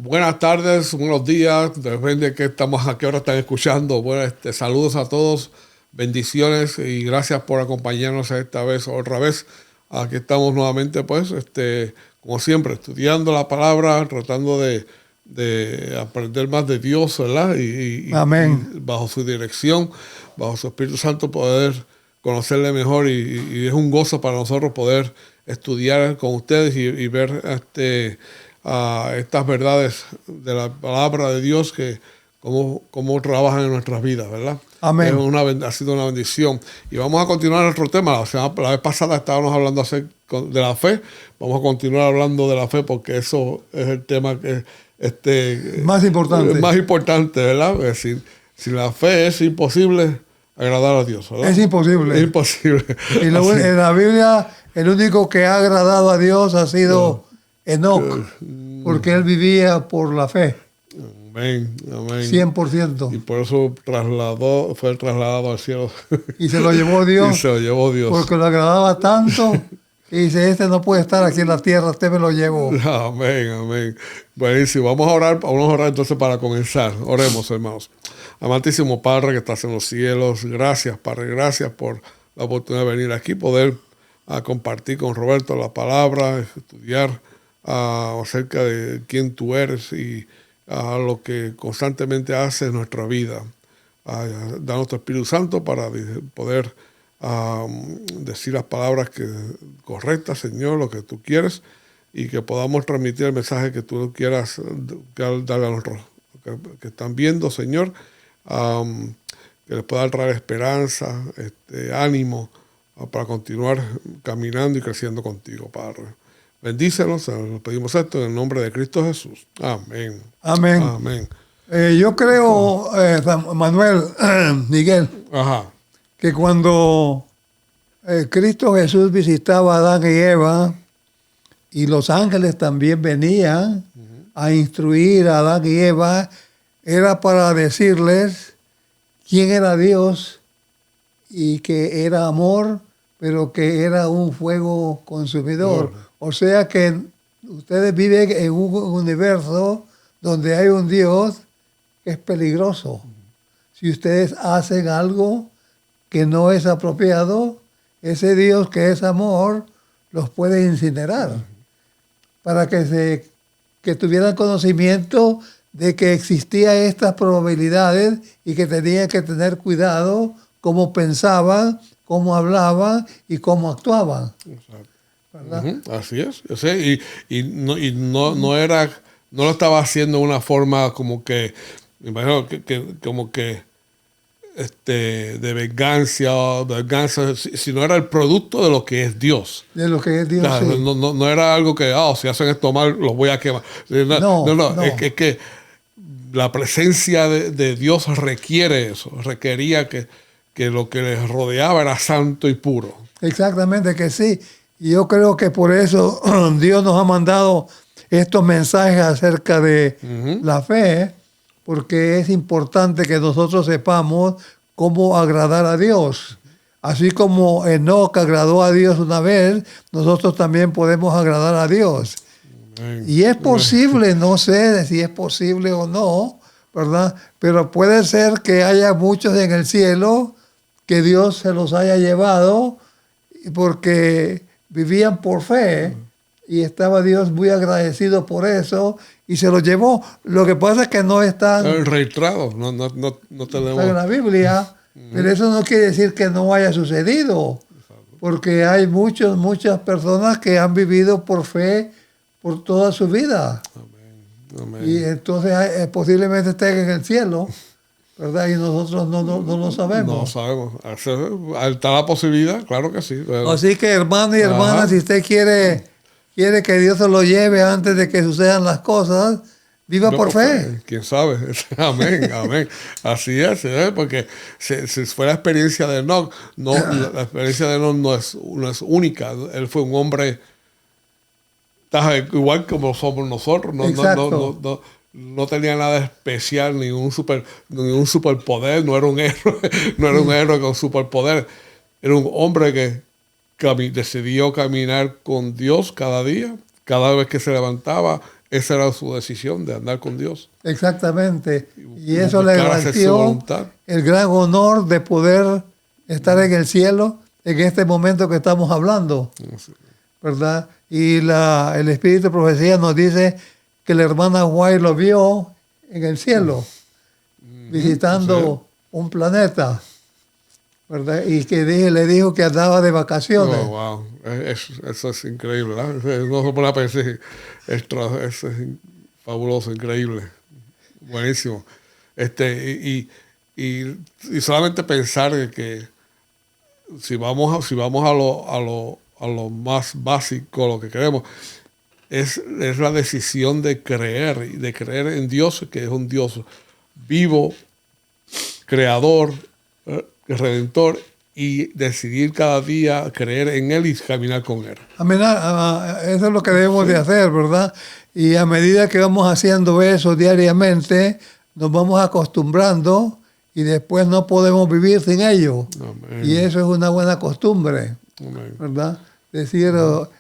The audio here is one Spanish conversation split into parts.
Buenas tardes, buenos días, depende de qué estamos, a qué hora están escuchando. Bueno, saludos a todos, bendiciones y gracias por acompañarnos esta vez, otra vez. Aquí estamos nuevamente, pues, como siempre, estudiando la palabra, tratando de aprender más de Dios, ¿verdad? Amén. Y bajo su dirección, bajo su Espíritu Santo, poder conocerle mejor y es un gozo para nosotros poder estudiar con ustedes y ver estas verdades de la palabra de Dios que cómo trabajan en nuestras vidas, ¿verdad? Amén. Ha sido una bendición. Y vamos a continuar nuestro tema. La vez pasada estábamos hablando de la fe. Vamos a continuar hablando de la fe porque eso es el tema que más importante, ¿verdad? Si la fe es imposible agradar a Dios, ¿verdad? Es imposible. Es imposible. Y en la Biblia, el único que ha agradado a Dios ha sido Enoc, porque él vivía por la fe. Amén, amén. 100%. Y por eso fue trasladado al cielo. Y se lo llevó Dios. Y se lo llevó Dios. Porque lo agradaba tanto que dice, no puede estar aquí en la tierra, me lo llevó. Amén, amén. Buenísimo. Vamos a orar entonces para comenzar. Oremos, hermanos. Amantísimo Padre que estás en los cielos, gracias, Padre, gracias por la oportunidad de venir aquí, poder compartir con Roberto la palabra, estudiar acerca de quién tú eres y lo que constantemente haces en nuestra vida. Danos tu Espíritu Santo para poder decir las palabras correctas, Señor, lo que tú quieres, y que podamos transmitir el mensaje que tú quieras darle a nosotros que están viendo, Señor, que les pueda traer esperanza, ánimo para continuar caminando y creciendo contigo, Padre. Bendícenos, nos pedimos esto en el nombre de Cristo Jesús. Amén. Amén. Amén. Yo creo, Manuel, Miguel, que cuando Cristo Jesús visitaba a Adán y Eva, y los ángeles también venían a instruir a Adán y Eva, era para decirles quién era Dios y que era amor, pero que era un fuego consumidor. O sea que ustedes viven en un universo donde hay un Dios que es peligroso. Si ustedes hacen algo que no es apropiado, ese Dios que es amor los puede incinerar. Para que tuvieran conocimiento de que existían estas probabilidades y que tenían que tener cuidado cómo pensaban, cómo hablaban y cómo actuaban. Exacto. Así es. Yo sé, y no lo estaba haciendo de una forma como que, me imagino como que de venganza, sino era el producto de lo que es Dios. De lo que es Dios, sí. No era algo que, si hacen esto mal, los voy a quemar. No. Es que la presencia de Dios requiere eso, requería que lo que les rodeaba era santo y puro. Exactamente que sí. Y yo creo que por eso Dios nos ha mandado estos mensajes acerca de la fe, porque es importante que nosotros sepamos cómo agradar a Dios. Así como Enoc agradó a Dios una vez, nosotros también podemos agradar a Dios. Y es posible, no sé si es posible o no, ¿verdad? Pero puede ser que haya muchos en el cielo que Dios se los haya llevado porque vivían por fe y estaba Dios muy agradecido por eso y se los llevó. Lo que pasa es que no están registrados, no tenemos en la Biblia, pero eso no quiere decir que no haya sucedido, porque hay muchas personas que han vivido por fe por toda su vida. Amén. Y entonces posiblemente estén en el cielo, ¿verdad? Y nosotros no lo sabemos. No sabemos. Está la posibilidad, claro que sí. Así que, hermano y hermana, si usted quiere que Dios se lo lleve antes de que sucedan las cosas, viva por fe. ¿Quién sabe? Amén, amén. Así es, porque si fue la experiencia de Enoc, la experiencia de Enoc no es única. Él fue un hombre igual como somos nosotros. No tenía nada especial, ningún superpoder, no era un héroe con superpoder. Era un hombre que decidió caminar con Dios cada día, cada vez que se levantaba, esa era su decisión de andar con Dios. Exactamente. Y eso le garantió el gran honor de poder estar en el cielo en este momento que estamos hablando, ¿verdad? Y el Espíritu de Profecía nos dice que la hermana White lo vio en el cielo, visitando un planeta, ¿verdad? Y que le dijo que andaba de vacaciones. Oh, wow. Eso es increíble, ¿verdad? No se pone a pensar. Eso es fabuloso, increíble. Buenísimo. Y solamente pensar que si vamos a lo más básico, lo que queremos, es la decisión de creer en Dios, que es un Dios vivo, creador, redentor, y decidir cada día creer en Él y caminar con Él. Eso es lo que debemos de hacer, ¿verdad? Y a medida que vamos haciendo eso diariamente, nos vamos acostumbrando y después no podemos vivir sin ello. Amén. Y eso es una buena costumbre, amén, ¿verdad? Decir,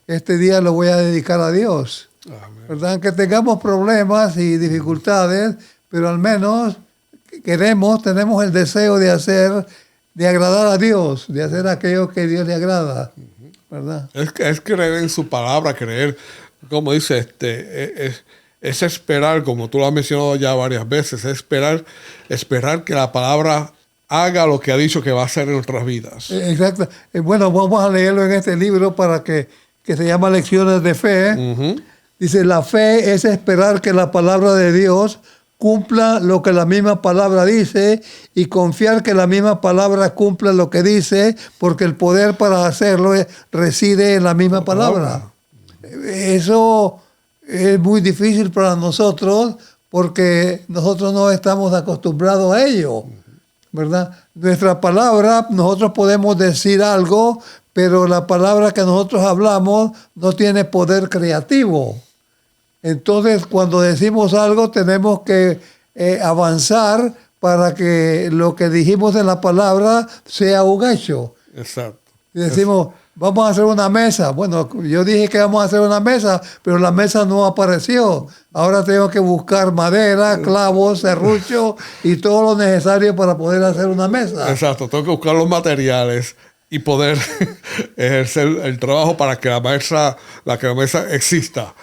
este día lo voy a dedicar a Dios, amén, ¿verdad? Aunque tengamos problemas y dificultades, pero al menos tenemos el deseo de agradar a Dios, de hacer aquello que a Dios le agrada, ¿verdad? Es creer en su palabra, creer, como dice, es esperar, como tú lo has mencionado ya varias veces, es esperar que la palabra haga lo que ha dicho que va a hacer en nuestras vidas. Exacto. Bueno, vamos a leerlo en este libro que se llama Lecciones de Fe. Dice, la fe es esperar que la palabra de Dios cumpla lo que la misma palabra dice y confiar que la misma palabra cumpla lo que dice, porque el poder para hacerlo reside en la misma palabra. Eso es muy difícil para nosotros porque nosotros no estamos acostumbrados a ello, ¿verdad? Nuestra palabra, nosotros podemos decir algo, pero la palabra que nosotros hablamos no tiene poder creativo. Entonces, cuando decimos algo, tenemos que avanzar para que lo que dijimos en la palabra sea un hecho. Exacto. Y decimos, vamos a hacer una mesa. Bueno, yo dije que vamos a hacer una mesa, pero la mesa no apareció. Ahora tengo que buscar madera, clavos, serrucho y todo lo necesario para poder hacer una mesa. Exacto, tengo que buscar los materiales y poder ejercer el trabajo para que la mesa exista.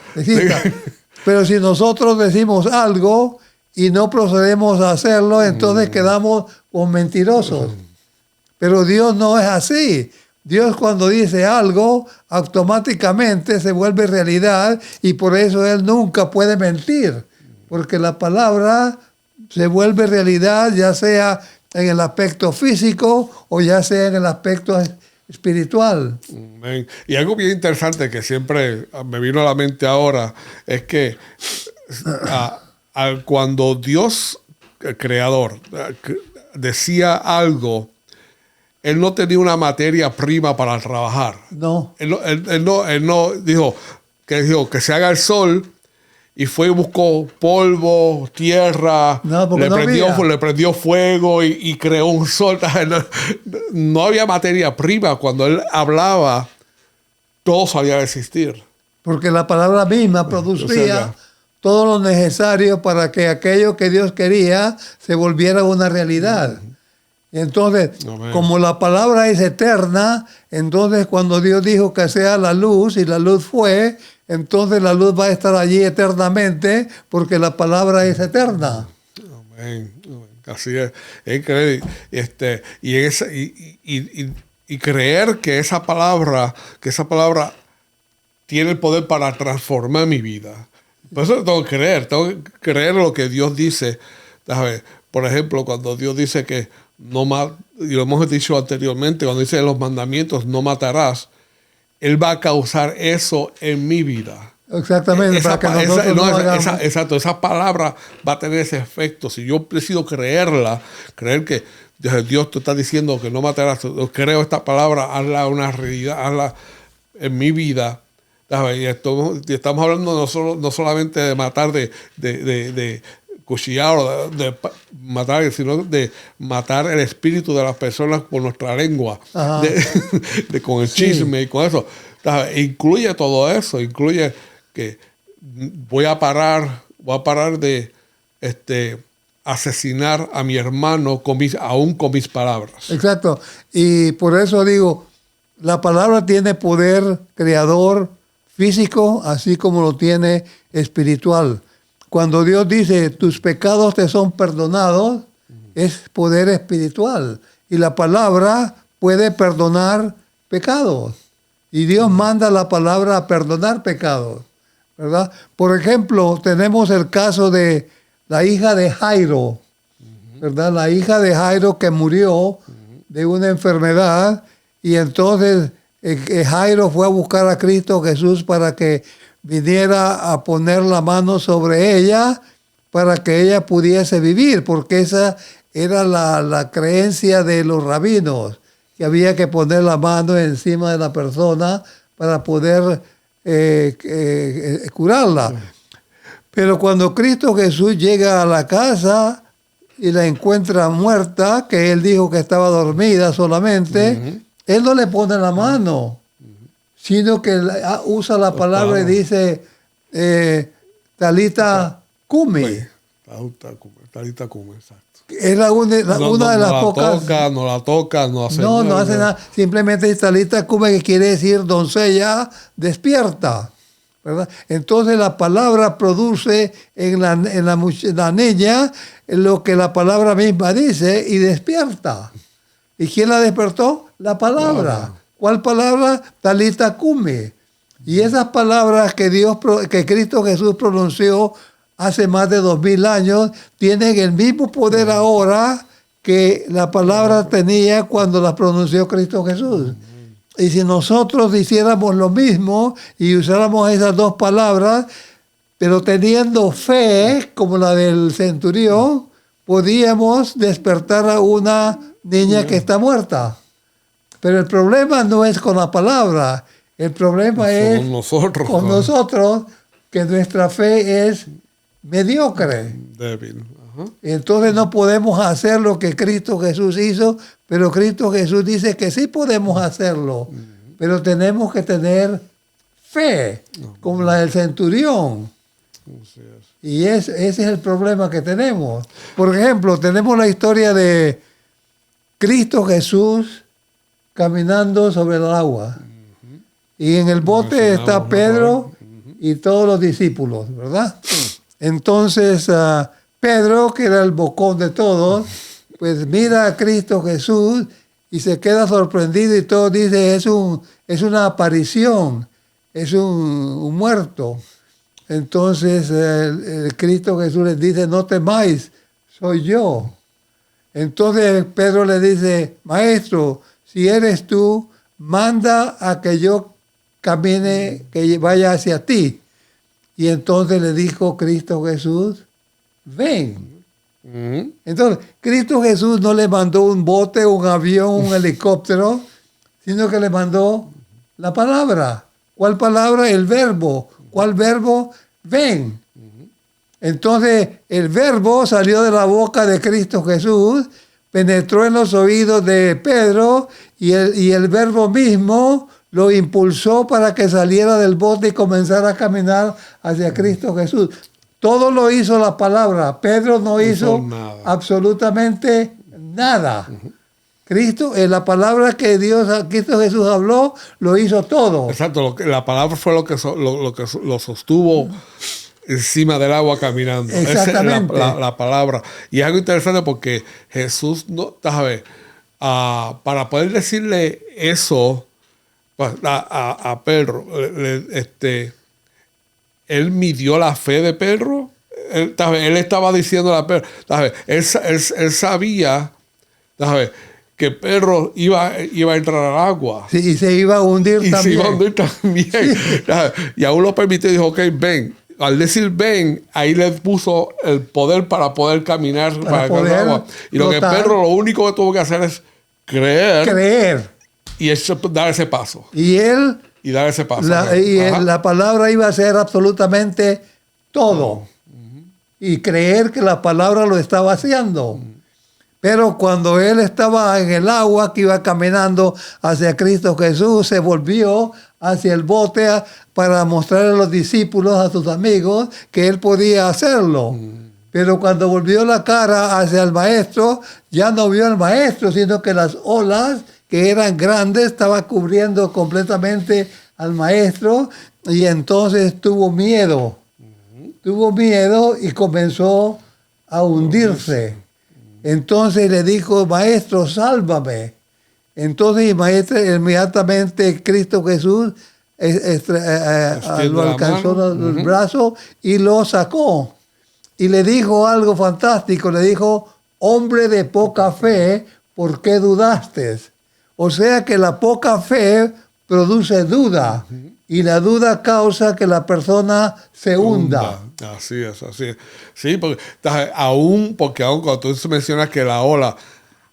Pero si nosotros decimos algo y no procedemos a hacerlo, entonces quedamos como mentirosos. Pero Dios no es así. Dios, cuando dice algo, automáticamente se vuelve realidad, y por eso Él nunca puede mentir, porque la palabra se vuelve realidad, ya sea en el aspecto físico o ya sea en el aspecto espiritual. Y algo bien interesante que siempre me vino a la mente ahora es que cuando Dios, el creador, decía algo, Él no tenía una materia prima para trabajar. No. Él no dijo que se haga el sol, y fue y buscó polvo, tierra, le prendió fuego y creó un sol. No había materia prima. Cuando Él hablaba, todo salía a existir. Porque la palabra misma producía todo lo necesario para que aquello que Dios quería se volviera una realidad. Entonces, como la palabra es eterna, entonces cuando Dios dijo que sea la luz y la luz fue, entonces la luz va a estar allí eternamente porque la palabra es eterna. Amén. Así es increíble. Y creer que esa palabra tiene el poder para transformar mi vida. Por eso tengo que creer lo que Dios dice. Por ejemplo, cuando Dios dice que y lo hemos dicho anteriormente, cuando dice los mandamientos, no matarás, Él va a causar eso en mi vida. Exactamente. Exacto, esa palabra va a tener ese efecto. Si yo decido creer que Dios te está diciendo que no matarás, yo creo esta palabra, hazla una realidad, hazla en mi vida. Y estamos hablando no solamente de matar, de cuchillar o de matar, sino de matar el espíritu de las personas por nuestra lengua, con el chisme y con eso. Incluye todo eso, incluye que voy a parar de asesinar a mi hermano aún con mis palabras. Exacto. Y por eso digo, la palabra tiene poder creador físico, así como lo tiene espiritual. Cuando Dios dice, tus pecados te son perdonados, es poder espiritual. Y la palabra puede perdonar pecados. Y Dios manda la palabra a perdonar pecados, ¿verdad? Por ejemplo, tenemos el caso de la hija de Jairo, ¿verdad? La hija de Jairo que murió de una enfermedad, y entonces Jairo fue a buscar a Cristo Jesús para que viniera a poner la mano sobre ella para que ella pudiese vivir, porque esa era la creencia de los rabinos, que había que poner la mano encima de la persona para poder curarla. Pero cuando Cristo Jesús llega a la casa y la encuentra muerta, que él dijo que estaba dormida solamente, él no le pone la mano, sino que usa la palabra y dice, Talita Cumi. Talita Cumi, exacto. Es una de las pocas. No la toca, no hace nada. No hace nada. Simplemente es Talita Cumi, que quiere decir doncella despierta, ¿verdad? Entonces la palabra produce en la niña lo que la palabra misma dice y despierta. ¿Y quién la despertó? La palabra. ¿Cuál palabra? Talita Cumi. Y esas palabras que Cristo Jesús pronunció hace más de 2000 años tienen el mismo poder ahora que la palabra tenía cuando la pronunció Cristo Jesús. Y si nosotros hiciéramos lo mismo y usáramos esas dos palabras, pero teniendo fe, como la del centurión, podíamos despertar a una niña que está muerta. Pero el problema no es con la palabra, el problema es con nosotros, que nuestra fe es mediocre. Débil. Entonces no podemos hacer lo que Cristo Jesús hizo, pero Cristo Jesús dice que sí podemos hacerlo, pero tenemos que tener fe, como la del centurión. Y ese es el problema que tenemos. Por ejemplo, tenemos la historia de Cristo Jesús caminando sobre el agua. Y en el bote está Pedro y todos los discípulos, ¿verdad? Entonces, Pedro, que era el bocón de todos, pues mira a Cristo Jesús y se queda sorprendido y todo dice, es una aparición, es un muerto. Entonces, el Cristo Jesús les dice, no temáis, soy yo. Entonces Pedro le dice, maestro, si eres tú, manda a que yo camine, que vaya hacia ti. Y entonces le dijo Cristo Jesús, ven. Entonces, Cristo Jesús no le mandó un bote, un avión, un helicóptero, sino que le mandó la palabra. ¿Cuál palabra? El verbo. ¿Cuál verbo? Ven. Entonces, el verbo salió de la boca de Cristo Jesús, penetró en los oídos de Pedro y el verbo mismo lo impulsó para que saliera del bote y comenzara a caminar hacia Cristo Jesús. Todo lo hizo la palabra. Pedro no hizo absolutamente nada. Cristo, la palabra que Cristo Jesús habló, lo hizo todo. Exacto, la palabra fue lo que lo sostuvo encima del agua caminando. Exactamente. Esa es la palabra. Y es algo interesante porque Jesús, para poder decirle eso a Pedro, él midió la fe de Pedro. Él estaba diciendo a Pedro, él sabía que Pedro iba a entrar al agua. Sí, y se iba a hundir también. Se iba a hundir también. Sí. Y aún lo permitió y dijo, ok, ven. Al decir ven, ahí le puso el poder para poder caminar para el agua. Y lo que Pedro lo único que tuvo que hacer es creer. Y dar ese paso. Y dar ese paso. La palabra iba a ser absolutamente todo. Y creer que la palabra lo estaba haciendo. Pero cuando él estaba en el agua, que iba caminando hacia Cristo Jesús, se volvió hacia el bote para mostrarle a los discípulos, a sus amigos, que él podía hacerlo. Pero cuando volvió la cara hacia el maestro, ya no vio al maestro, sino que las olas, que eran grandes, estaban cubriendo completamente al maestro, y entonces tuvo miedo. Tuvo miedo y comenzó a hundirse. Entonces le dijo, maestro, sálvame. Entonces inmediatamente Cristo Jesús lo alcanzó el brazo y lo sacó. Y le dijo algo fantástico, le dijo, hombre de poca fe, ¿por qué dudaste? O sea que la poca fe produce duda, y la duda causa que la persona se hunda. Así es, así es. Sí, porque aún cuando tú mencionas que la ola,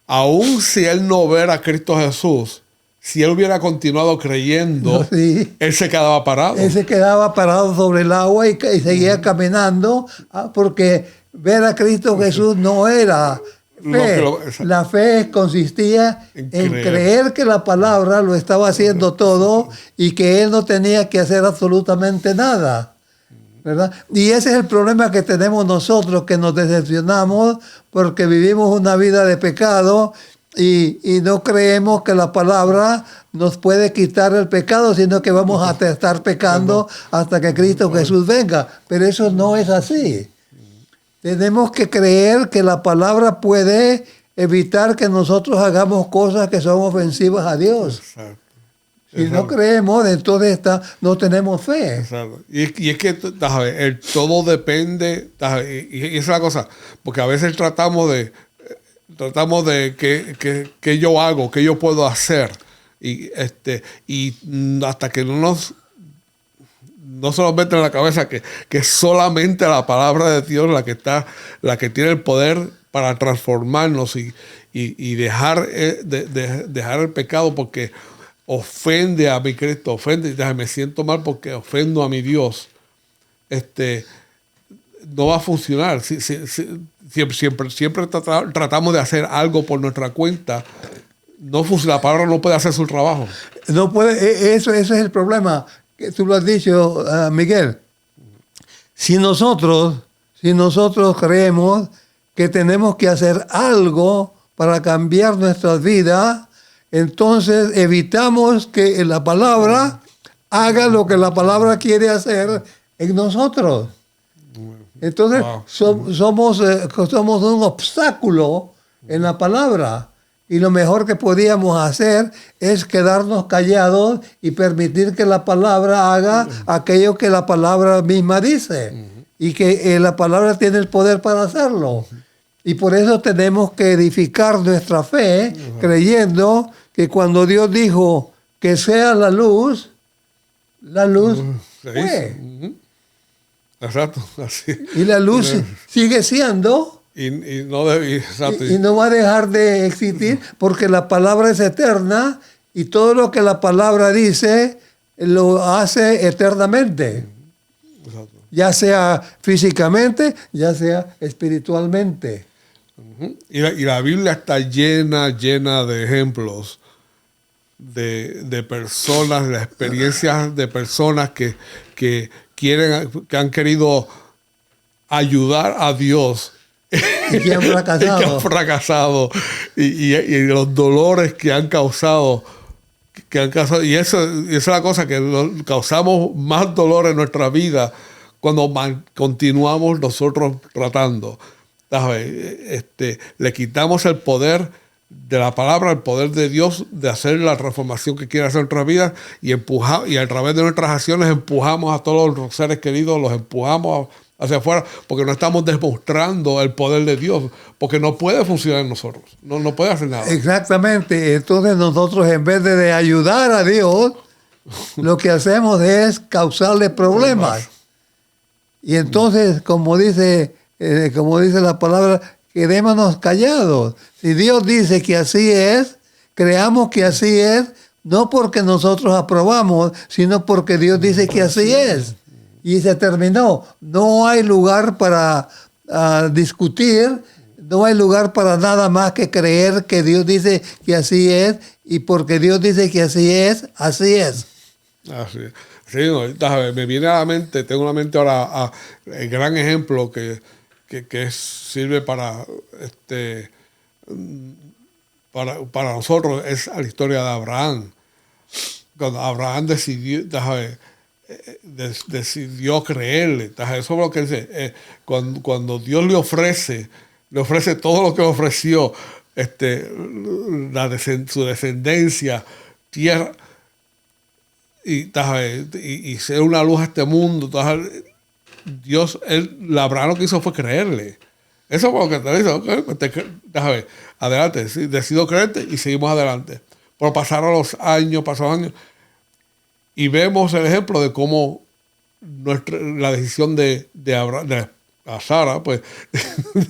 aún si él no viera a Cristo Jesús, si él hubiera continuado creyendo, sí, él se quedaba parado. Él se quedaba parado sobre el agua y seguía caminando, porque ver a Cristo Jesús no era fe. La fe consistía en creer que la palabra lo estaba haciendo todo y que él no tenía que hacer absolutamente nada, ¿verdad? Y ese es el problema que tenemos nosotros, que nos decepcionamos porque vivimos una vida de pecado y no creemos que la palabra nos puede quitar el pecado, sino que vamos a estar pecando hasta que Cristo Jesús venga. Pero eso no es así. Tenemos que creer que la palabra puede evitar que nosotros hagamos cosas que son ofensivas a Dios. Exacto. Si no creemos, entonces no tenemos fe. Exacto. Y es que el todo depende, y esa es la cosa, porque a veces tratamos de qué yo hago, qué yo puedo hacer, y hasta que no se nos mete en la cabeza que solamente la palabra de Dios la que tiene el poder para transformarnos y dejar el pecado, porque ofende a mi Cristo, me siento mal porque ofendo a mi Dios. No va a funcionar. Siempre tratamos de hacer algo por nuestra cuenta. La palabra no puede hacer su trabajo. No puede. Ese es el problema. Tú lo has dicho, Miguel. Si nosotros creemos que tenemos que hacer algo para cambiar nuestras vidas, entonces evitamos que la palabra haga lo que la palabra quiere hacer en nosotros. Entonces somos un obstáculo en la palabra, y lo mejor que podíamos hacer es quedarnos callados y permitir que la palabra haga aquello que la palabra misma dice, y que la palabra tiene el poder para hacerlo. Y por eso tenemos que edificar nuestra fe creyendo que cuando Dios dijo que sea la luz fue. Exacto, así. Y la luz sigue siendo y no va a dejar de existir, porque la palabra es eterna y todo lo que la palabra dice lo hace eternamente. Exacto. Ya sea físicamente, ya sea espiritualmente. Y la Biblia está llena de ejemplos de personas, de experiencias de personas que han querido ayudar a Dios y que han fracasado, y los dolores que han causado, y esa es la cosa, que causamos más dolor en nuestra vida cuando continuamos nosotros tratando. Le quitamos el poder de la palabra, el poder de Dios de hacer la transformación que quiere hacer en nuestras vidas, y a través de nuestras acciones empujamos a todos los seres queridos, los empujamos hacia afuera, porque no estamos demostrando el poder de Dios, porque no puede funcionar en nosotros, no puede hacer nada. Exactamente. Entonces nosotros, en vez de ayudar a Dios, lo que hacemos es causarle problemas. Y entonces, como dice la palabra, quedémonos callados. Si Dios dice que así es, creamos que así es, no porque nosotros aprobamos, sino porque Dios dice que así es. Y se terminó. No hay lugar para discutir, no hay lugar para nada más que creer que Dios dice que así es, y porque Dios dice que así es, así es. Así es. Sí, no, me viene a la mente, tengo en la mente ahora el gran ejemplo que sirve para nosotros es la historia de Abraham. Cuando Abraham decidió creerle. Eso es lo que dice. Cuando Dios le ofrece todo lo que le ofreció, su descendencia, tierra, y ser una luz a este mundo. Dios, Abraham lo que hizo fue creerle. Eso es lo que te dice. Okay, adelante, sí, decido creerte y seguimos adelante. Pero pasaron los años, y vemos el ejemplo de cómo la decisión de Abraham, a Sara, pues,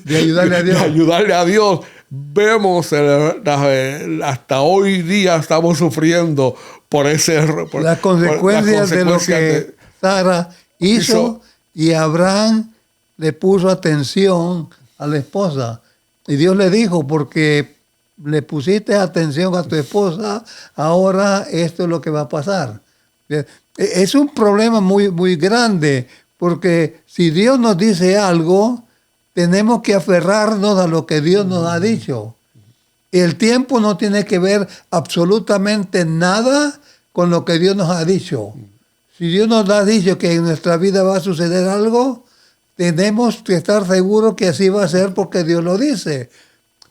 de ayudarle a Dios. De ayudarle a Dios. Vemos hasta hoy día estamos sufriendo por ese error. Las consecuencias de lo que Sara hizo, y Abraham le puso atención a la esposa. Y Dios le dijo, porque le pusiste atención a tu esposa, ahora esto es lo que va a pasar. Es un problema muy, muy grande, porque si Dios nos dice algo, tenemos que aferrarnos a lo que Dios nos ha dicho. El tiempo no tiene que ver absolutamente nada con lo que Dios nos ha dicho. Si Dios nos ha dicho que en nuestra vida va a suceder algo, tenemos que estar seguros que así va a ser porque Dios lo dice.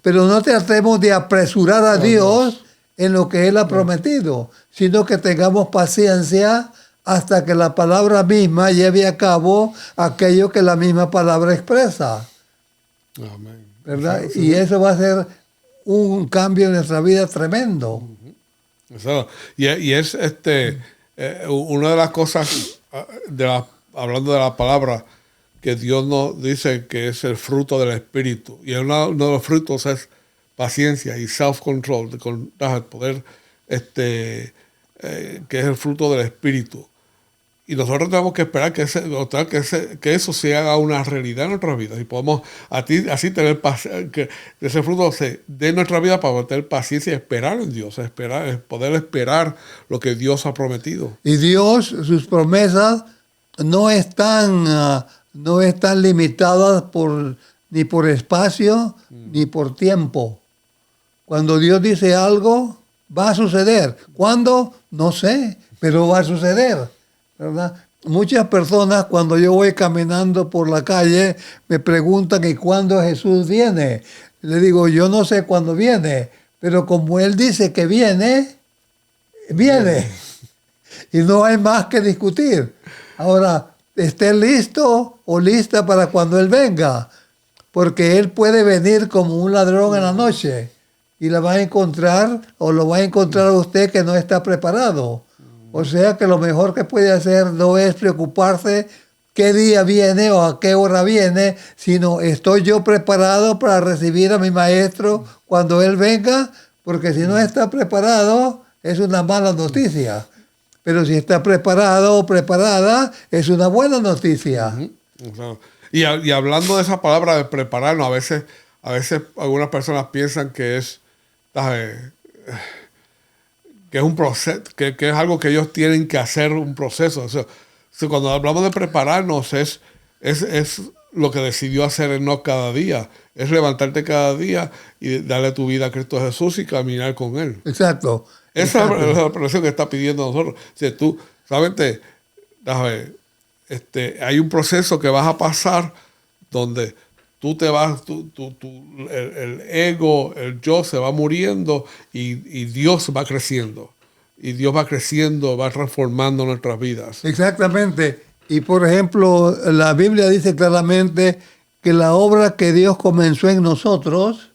Pero no tratemos de apresurar a Dios en lo que Él ha prometido, sino que tengamos paciencia hasta que la palabra misma lleve a cabo aquello que la misma palabra expresa. Amén. ¿Verdad? Y eso va a ser un cambio en nuestra vida tremendo. Eso. Y es una de las cosas, hablando de la palabra, que Dios nos dice que es el fruto del Espíritu. Y uno de los frutos es paciencia y self-control, el poder, que es el fruto del Espíritu. Y nosotros tenemos que esperar que eso se haga una realidad en nuestras vidas. Y podemos así tener que ese fruto se dé en nuestra vida para tener paciencia y esperar en Dios, poder esperar lo que Dios ha prometido. Y Dios, sus promesas no están limitadas ni por espacio ni por tiempo. Cuando Dios dice algo, va a suceder. ¿Cuándo? No sé, pero va a suceder. ¿Verdad? Muchas personas, cuando yo voy caminando por la calle, me preguntan ¿y cuándo Jesús viene? Le digo, yo no sé cuándo viene, pero como Él dice que viene, viene. Y no hay más que discutir. Ahora, esté listo o lista para cuando Él venga, porque Él puede venir como un ladrón en la noche y la va a encontrar o lo va a encontrar a usted que no está preparado. O sea que lo mejor que puede hacer no es preocuparse qué día viene o a qué hora viene, sino estoy yo preparado para recibir a mi maestro cuando él venga, porque si no está preparado es una mala noticia. Pero si está preparado o preparada es una buena noticia. Uh-huh. Y hablando de esa palabra de prepararnos, a veces algunas personas piensan que es un proceso, que es algo que ellos tienen que hacer un proceso. O sea, cuando hablamos de prepararnos es lo que decidió hacer Enoc cada día. Es levantarte cada día y darle tu vida a Cristo Jesús y caminar con Él. Exacto. Esa es la preparación que está pidiendo a nosotros. O sea, tú, solamente, hay un proceso que vas a pasar donde tú te vas, el ego, el yo se va muriendo y Dios va creciendo. Y Dios va creciendo, va transformando nuestras vidas. Exactamente. Y por ejemplo, la Biblia dice claramente que la obra que Dios comenzó en nosotros,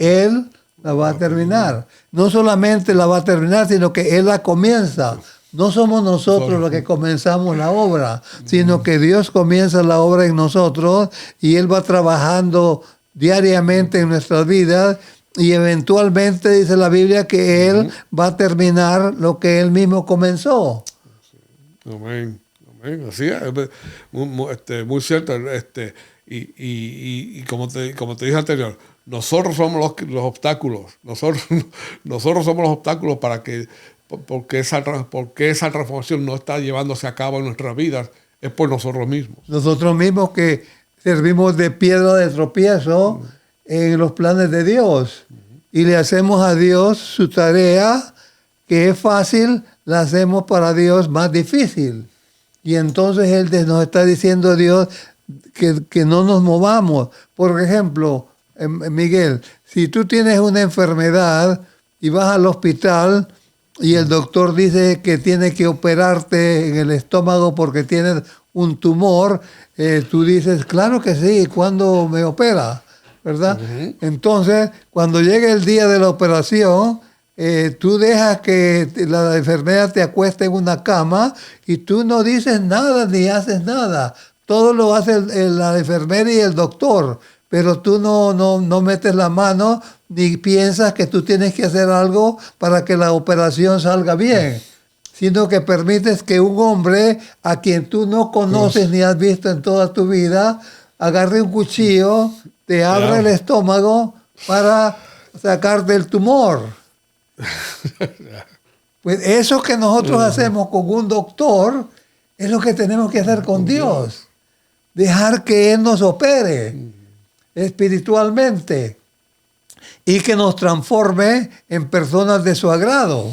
Él la va a terminar. No solamente la va a terminar, sino que Él la comienza. No somos nosotros los que comenzamos la obra, sino que Dios comienza la obra en nosotros y Él va trabajando diariamente en nuestras vidas y eventualmente dice la Biblia que Él va a terminar lo que Él mismo comenzó. Amén. Amén. Así es. Muy cierto. Y como te dije anterior, nosotros somos los obstáculos. Nosotros somos los obstáculos para que porque esa transformación no está llevándose a cabo en nuestras vidas, es por nosotros mismos. Nosotros mismos que servimos de piedra de tropiezo en los planes de Dios. Y le hacemos a Dios su tarea, que es fácil, la hacemos para Dios más difícil. Y entonces Él nos está diciendo Dios que no nos movamos. Por ejemplo, Miguel, si tú tienes una enfermedad y vas al hospital y el doctor dice que tiene que operarte en el estómago porque tienes un tumor, tú dices, claro que sí, ¿cuándo me opera? ¿Verdad? Uh-huh. Entonces, cuando llegue el día de la operación, tú dejas que la enfermera te acueste en una cama y tú no dices nada ni haces nada. Todo lo hace la enfermera y el doctor, pero tú no metes la mano ni piensas que tú tienes que hacer algo para que la operación salga bien, sino que permites que un hombre a quien tú no conoces ni has visto en toda tu vida agarre un cuchillo, te abre el estómago para sacarte el tumor. Pues eso que nosotros hacemos con un doctor es lo que tenemos que hacer con Dios. Dejar que Él nos opere espiritualmente y que nos transforme en personas de su agrado,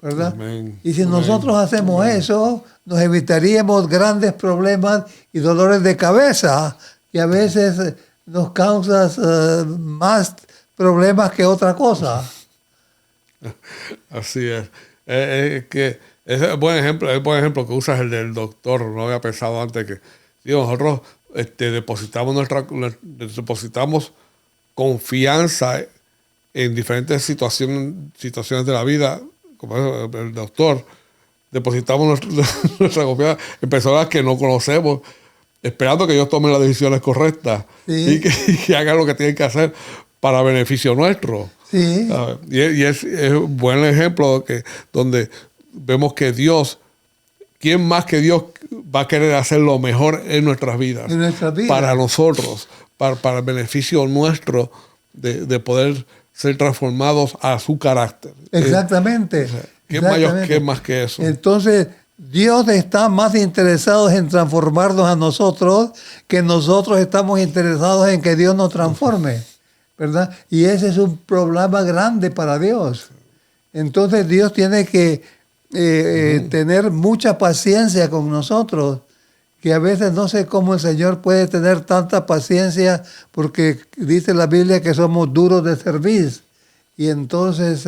¿verdad? Amén. Y si nosotros hacemos eso, nos evitaríamos grandes problemas y dolores de cabeza que a veces nos causan más problemas que otra cosa. Así es. Que es el buen ejemplo que usas el del doctor. No había pensado antes que nosotros depositamos confianza en diferentes situaciones de la vida, como el doctor. Depositamos nuestra confianza en personas que no conocemos, esperando que ellos tomen las decisiones correctas, sí, y que hagan lo que tienen que hacer para beneficio nuestro. Sí. Y es un buen ejemplo donde vemos que Dios, ¿quién más que Dios va a querer hacer lo mejor en nuestras vidas? Para nosotros, para el beneficio nuestro de poder ser transformados a su carácter. Exactamente. ¿Qué más que eso? Entonces, Dios está más interesado en transformarnos a nosotros que nosotros estamos interesados en que Dios nos transforme, ¿verdad? Y ese es un problema grande para Dios. Entonces, Dios tiene que tener mucha paciencia con nosotros, que a veces no sé cómo el Señor puede tener tanta paciencia, porque dice la Biblia que somos duros de servir. Y entonces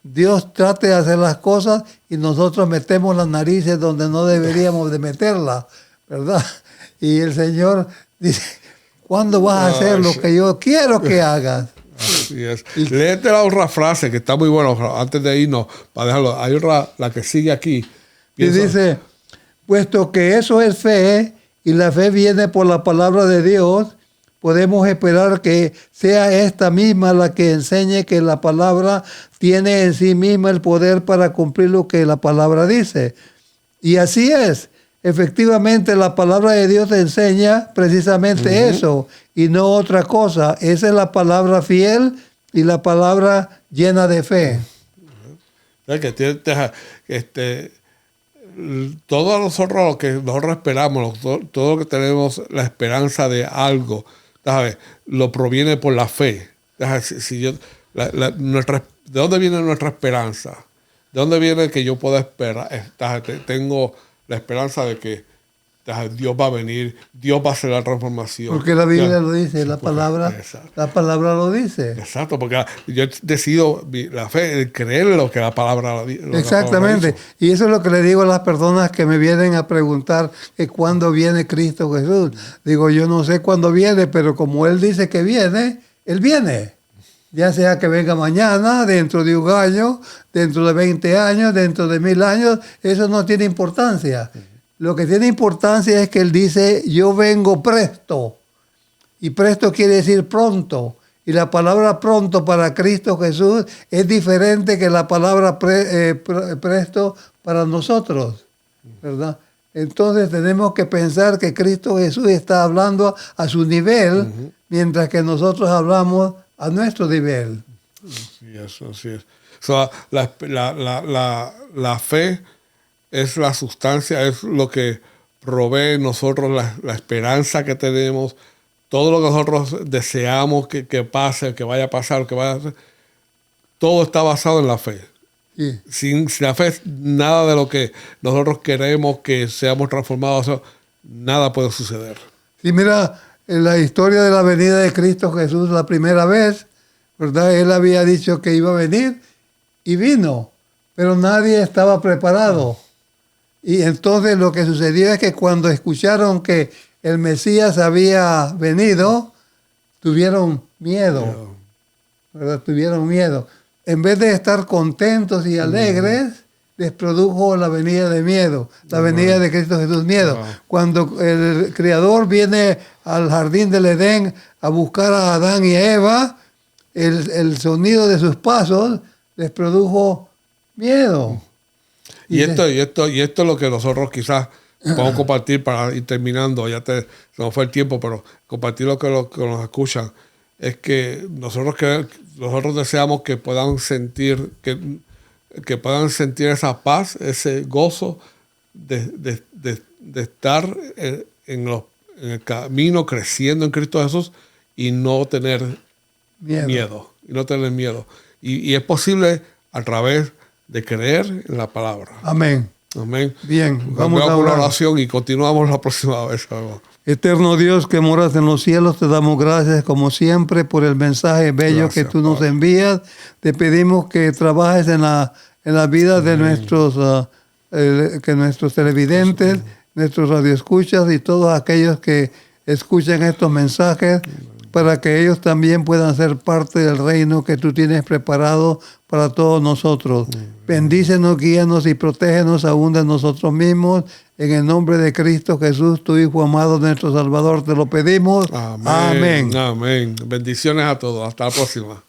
Dios trata de hacer las cosas y nosotros metemos las narices donde no deberíamos de meterlas, ¿verdad? Y el Señor dice, ¿cuándo vas a hacer lo que yo quiero que hagas? Así es. Léete la otra frase que está muy buena, antes de irnos, para dejarlo. Hay otra, la que sigue aquí. Y dice, puesto que eso es fe, y la fe viene por la palabra de Dios, podemos esperar que sea esta misma la que enseñe que la palabra tiene en sí misma el poder para cumplir lo que la palabra dice. Y así es. Efectivamente, la palabra de Dios te enseña precisamente eso y no otra cosa. Esa es la palabra fiel y la palabra llena de fe. Todos nosotros lo que nosotros esperamos, todo lo que tenemos la esperanza de algo, ¿sabes? Lo proviene por la fe. ¿De dónde viene nuestra esperanza? ¿De dónde viene que yo pueda esperar? Tengo la esperanza de que Dios va a venir, Dios va a hacer la transformación. Porque la Biblia lo dice, la palabra lo dice. Exacto, porque yo decido la fe, creer en lo que la palabra dice. Exactamente, y eso es lo que le digo a las personas que me vienen a preguntar que cuándo viene Cristo Jesús. Digo, yo no sé cuándo viene, pero como Él dice que viene, Él viene. Ya sea que venga mañana, dentro de un año, dentro de 20 años, dentro de 1000 años, eso no tiene importancia. Lo que tiene importancia es que Él dice, yo vengo presto. Y presto quiere decir pronto. Y la palabra pronto para Cristo Jesús es diferente que la palabra presto para nosotros, ¿verdad? Entonces tenemos que pensar que Cristo Jesús está hablando a su nivel, mientras que nosotros hablamos a nuestro nivel. Así es. So, la fe es la sustancia, es lo que provee nosotros la esperanza que tenemos, todo lo que nosotros deseamos que pase, que vaya a pasar, que vaya a hacer, todo está basado en la fe. Sí. Sin la fe, nada de lo que nosotros queremos que seamos transformados, nada puede suceder. Sí, mira, en la historia de la venida de Cristo Jesús la primera vez, ¿verdad? Él había dicho que iba a venir y vino, pero nadie estaba preparado. Y entonces lo que sucedió es que cuando escucharon que el Mesías había venido, tuvieron miedo, ¿verdad? Tuvieron miedo. En vez de estar contentos y alegres, les produjo la venida de miedo, la venida de Cristo Jesús, miedo. Cuando el Creador viene al jardín del Edén a buscar a Adán y a Eva, el sonido de sus pasos les produjo miedo. Y esto es lo que nosotros quizás podemos compartir para ir terminando. Se nos fue el tiempo, pero compartir lo que nos escuchan es que nosotros deseamos que puedan sentir que puedan sentir esa paz, ese gozo de estar en el camino creciendo en Cristo Jesús y no tener miedo. Y es posible a través de creer en la palabra. Amén. Amén. Bien, vamos a una oración y continuamos la próxima vez. Eterno Dios que moras en los cielos, te damos gracias como siempre por el mensaje bello que tú nos envías. Te pedimos que trabajes en la vida de nuestros televidentes, nuestros radioescuchas y todos aquellos que escuchen estos mensajes, para que ellos también puedan ser parte del reino que tú tienes preparado para todos nosotros. Bendícenos, guíanos y protégenos aún de nosotros mismos. En el nombre de Cristo Jesús, tu Hijo amado, nuestro Salvador, te lo pedimos. Amén. Amén. Bendiciones a todos. Hasta la próxima.